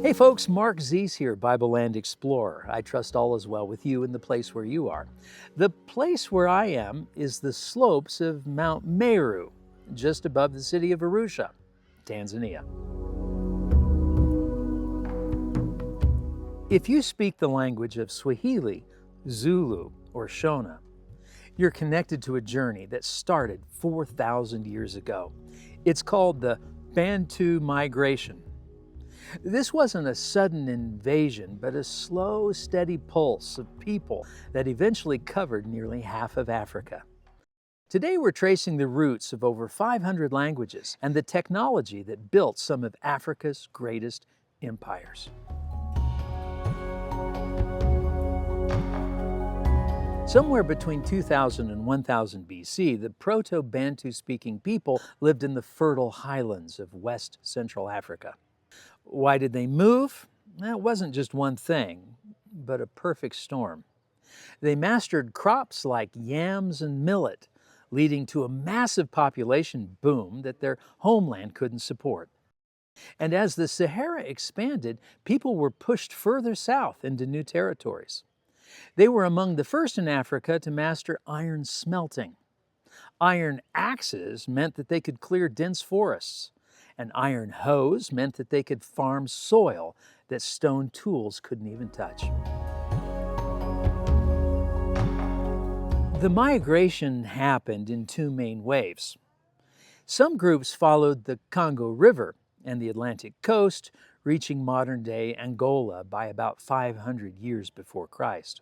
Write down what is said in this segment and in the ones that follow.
Hey folks, Mark Zeese here, Bible Land Explorer. I trust all is well with you in the place where you are. The place where I am is the slopes of Mount Meru, just above the city of Arusha, Tanzania. If you speak the language of Swahili, Zulu, or Shona, you're connected to a journey that started 4,000 years ago. It's called the Bantu Migration. This wasn't a sudden invasion, but a slow, steady pulse of people that eventually covered nearly half of Africa. Today we're tracing the roots of over 500 languages and the technology that built some of Africa's greatest empires. Somewhere between 2000 and 1000 BC, the Proto-Bantu-speaking people lived in the fertile highlands of West Central Africa. Why did they move? It wasn't just one thing, but a perfect storm. They mastered crops like yams and millet, leading to a massive population boom that their homeland couldn't support. And as the Sahara expanded, people were pushed further south into new territories. They were among the first in Africa to master iron smelting. Iron axes meant that they could clear dense forests. An iron hose meant that they could farm soil that stone tools couldn't even touch. The migration happened in two main waves. Some groups followed the Congo River and the Atlantic coast, reaching modern-day Angola by about 500 years before Christ.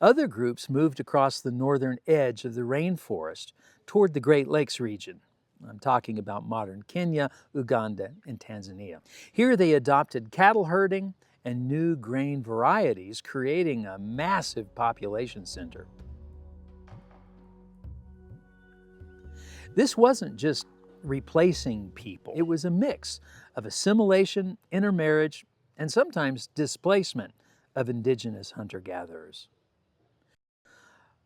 Other groups moved across the northern edge of the rainforest toward the Great Lakes region. I'm talking about modern Kenya, Uganda, and Tanzania. Here they adopted cattle herding and new grain varieties, creating a massive population center. This wasn't just replacing people. It was a mix of assimilation, intermarriage, and sometimes displacement of indigenous hunter-gatherers.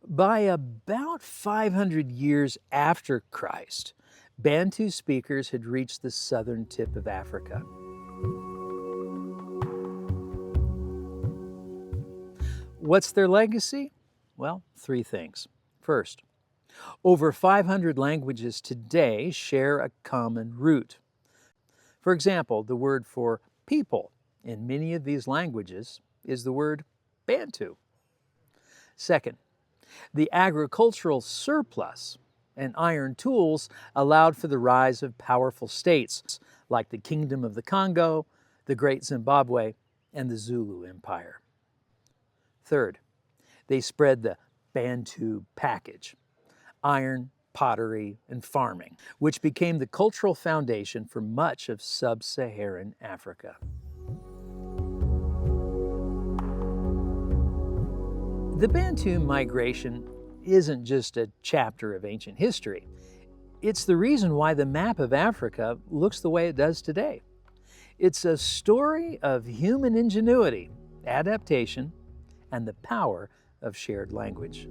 By about 500 years after Christ, Bantu speakers had reached the southern tip of Africa. What's their legacy? Well, three things. First, over 500 languages today share a common root. For example, the word for people in many of these languages is the word Bantu. Second, the agricultural surplus and iron tools allowed for the rise of powerful states like the Kingdom of the Congo, the Great Zimbabwe, and the Zulu Empire. Third, they spread the Bantu package: iron, pottery, and farming, which became the cultural foundation for much of sub-Saharan Africa. The Bantu migration isn't just a chapter of ancient history. It's the reason why the map of Africa looks the way it does today. It's a story of human ingenuity, adaptation, and the power of shared language.